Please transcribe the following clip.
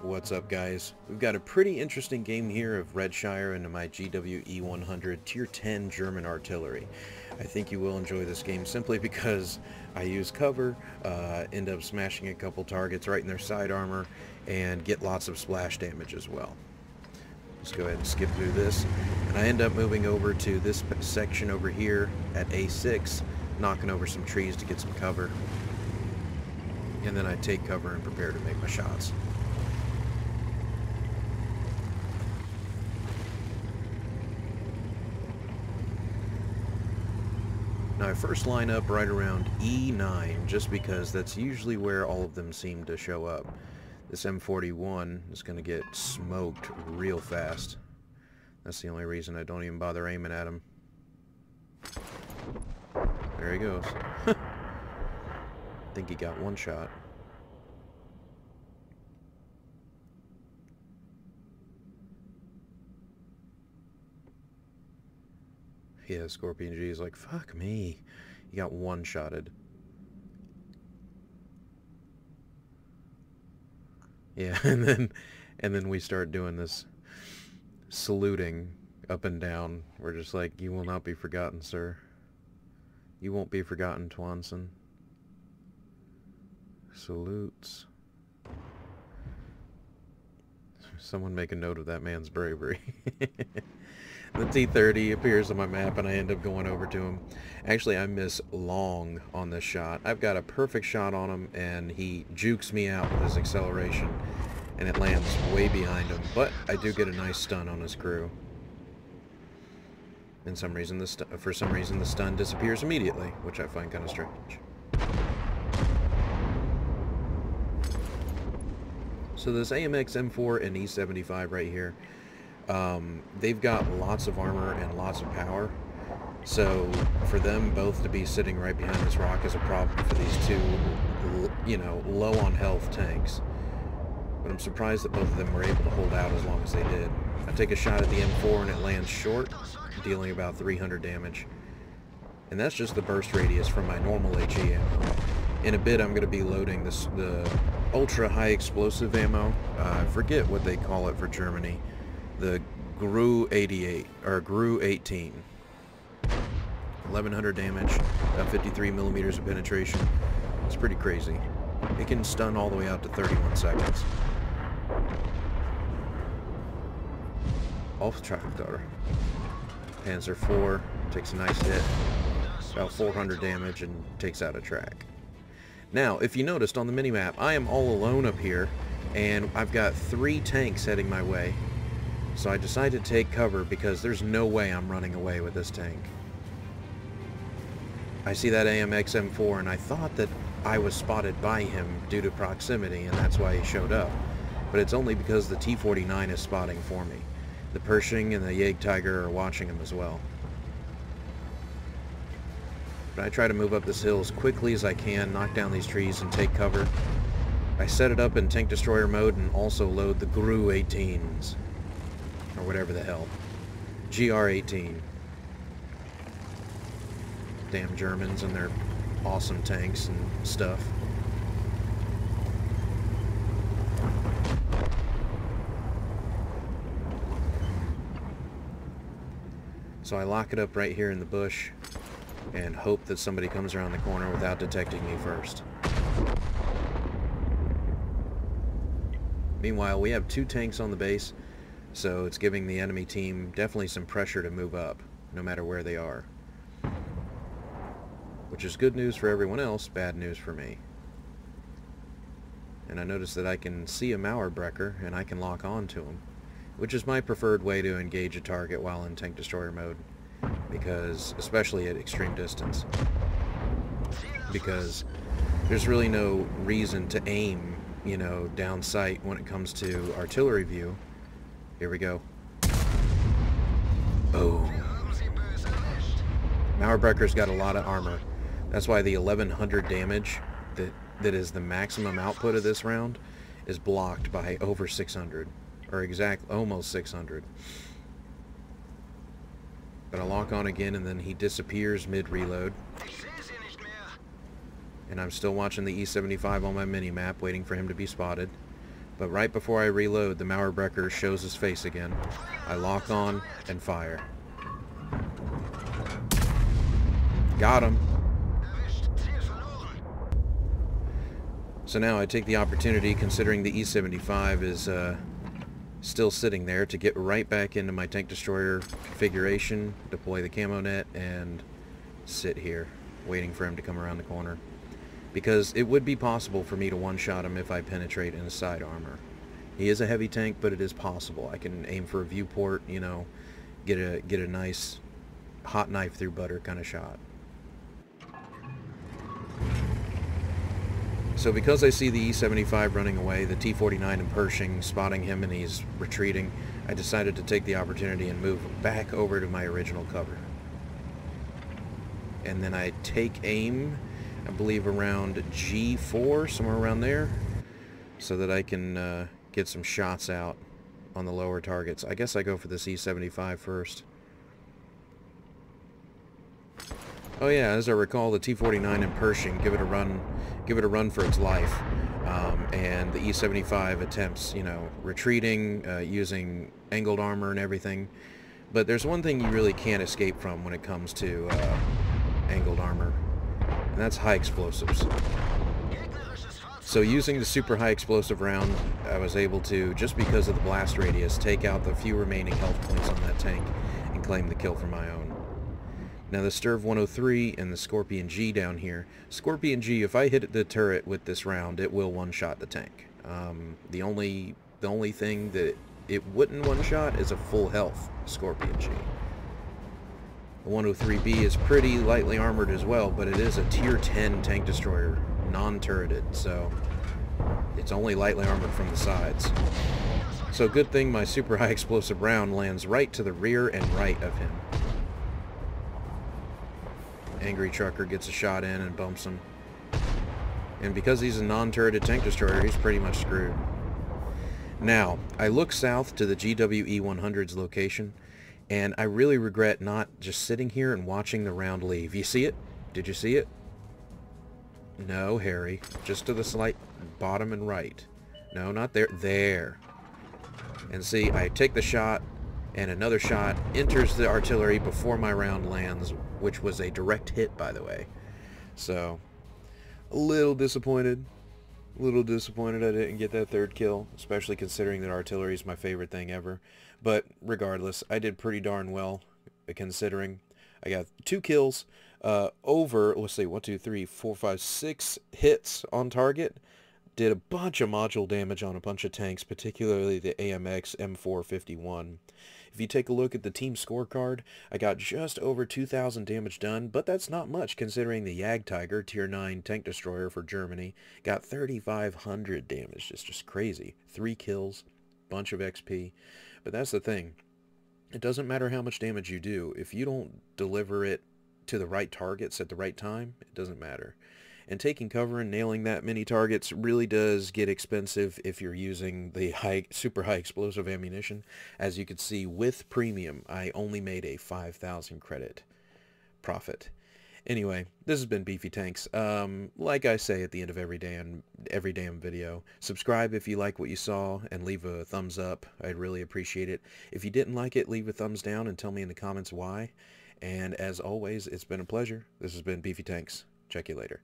What's up, guys? We've got a pretty interesting game here of Redshire into my GW E-100 Tier 10 German artillery. I think you will enjoy this game simply because I use cover, end up smashing a couple targets right in their side armor, and get lots of splash damage as well. Let's go ahead and skip through this. And I end up moving over to this section over here at A6, knocking over some trees to get some cover. And then I take cover and prepare to make my shots. Now I first line up right around E9 just because that's usually where all of them seem to show up. This M41 is going to get smoked real fast. That's the only reason I don't even bother aiming at him. There he goes. I think he got one shot. Yeah, Scorpion G is like, fuck me. He got one-shotted. Yeah, and then we start doing this saluting up and down. We're just like, you will not be forgotten, sir. You won't be forgotten, Twanson. Salutes. Someone make a note of that man's bravery. The T-30 appears on my map and I end up going over to him. Actually, I miss long on this shot. I've got a perfect shot on him and he jukes me out with his acceleration and it lands way behind him. But I do get a nice stun on his crew. And for some reason the stun disappears immediately, which I find kind of strange. So this AMX M4 and E75 right here, they've got lots of armor and lots of power, so for them both to be sitting right behind this rock is a problem for these two, you know, low on health tanks. But I'm surprised that both of them were able to hold out as long as they did. I take a shot at the M4 and it lands short, dealing about 300 damage. And that's just the burst radius from my normal HE ammo. In a bit I'm going to be loading the ultra high explosive ammo. I forget what they call it for Germany. The GRU 88 or GRU 18. 1100 damage, about 53 millimeters of penetration. It's pretty crazy. It can stun all the way out to 31 seconds. Off tractor. Panzer IV takes a nice hit. About 400 damage and takes out a track. Now, if you noticed on the minimap, I am all alone up here, and I've got 3 tanks heading my way. So I decided to take cover because there's no way I'm running away with this tank. I see that AMX M4 and I thought that I was spotted by him due to proximity and that's why he showed up. But it's only because the T-49 is spotting for me. The Pershing and the Jagdtiger are watching him as well. But I try to move up this hill as quickly as I can, knock down these trees and take cover. I set it up in tank destroyer mode and also load the GRU 18s. Or whatever the hell. GR-18. Damn Germans and their awesome tanks and stuff. So I lock it up right here in the bush and hope that somebody comes around the corner without detecting me first. Meanwhile, we have 2 tanks on the base, so it's giving the enemy team definitely some pressure to move up, no matter where they are. Which is good news for everyone else, bad news for me. And I notice that I can see a Mauerbrecher, and I can lock on to him, which is my preferred way to engage a target while in tank destroyer mode, because especially at extreme distance. Because there's really no reason to aim, you know, down sight when it comes to artillery view. Here we go. Oh. Mauerbrecher's got a lot of armor. That's why the 1100 damage that is the maximum output of this round is blocked by over 600. Or almost 600. But I lock on again and then he disappears mid-reload. And I'm still watching the E-75 on my mini-map, waiting for him to be spotted. But right before I reload, the Mauerbrecher shows his face again. I lock on and fire. Got him. So now I take the opportunity, considering the E-75 is still sitting there, to get right back into my tank destroyer configuration, deploy the camo net, and sit here, waiting for him to come around the corner. Because it would be possible for me to one-shot him if I penetrate in his side armor. He is a heavy tank, but it is possible. I can aim for a viewport, you know, get a nice hot knife through butter kind of shot. So because I see the E-75 running away, the T-49 in Pershing spotting him and he's retreating, I decided to take the opportunity and move back over to my original cover. And then I take aim, I believe around G4, somewhere around there, so that I can get some shots out on the lower targets. I guess I go for this E-75 first. Oh yeah, as I recall, the T-49 in Pershing, give it a run for its life. And the E-75 attempts, you know, retreating, using angled armor and everything. But there's one thing you really can't escape from when it comes to angled armor, and that's high explosives. So using the super high explosive round, I was able to, just because of the blast radius, take out the few remaining health points on that tank and claim the kill for my own. Now the Sturv 103 and the Scorpion G down here. Scorpion G, if I hit the turret with this round, it will one-shot the tank. The only thing that it wouldn't one-shot is a full health Scorpion G. The 103B is pretty lightly armored as well, but it is a tier 10 tank destroyer, non-turreted, so it's only lightly armored from the sides. So good thing my super high explosive round lands right to the rear and right of him. Angry Trucker gets a shot in and bumps him. And because he's a non-turreted tank destroyer, he's pretty much screwed. Now, I look south to the GW E-100's location, and I really regret not just sitting here and watching the round leave. You see it? Did you see it? No, Harry. Just to the slight bottom and right. No, not there. There. And see, I take the shot, and another shot enters the artillery before my round lands, which was a direct hit, by the way. So, a little disappointed. A little disappointed I didn't get that third kill, especially considering that artillery is my favorite thing ever. But regardless, I did pretty darn well, considering. I got 2 kills over, let's see, 1, 2, 3, 4, 5, 6 hits on target. Did a bunch of module damage on a bunch of tanks, particularly the AMX M451. If you take a look at the team scorecard, I got just over 2,000 damage done, but that's not much considering the Jagdtiger, tier 9 tank destroyer for Germany, got 3,500 damage. It's just crazy. 3 kills, bunch of XP. But that's the thing. It doesn't matter how much damage you do. If you don't deliver it to the right targets at the right time, it doesn't matter. And taking cover and nailing that many targets really does get expensive if you're using the super high explosive ammunition. As you can see, with premium, I only made a 5,000 credit profit. Anyway, this has been Beefy Tanks. Like I say at the end of every damn video, subscribe if you like what you saw and leave a thumbs up. I'd really appreciate it. If you didn't like it, leave a thumbs down and tell me in the comments why. And as always, it's been a pleasure. This has been Beefy Tanks. Check you later.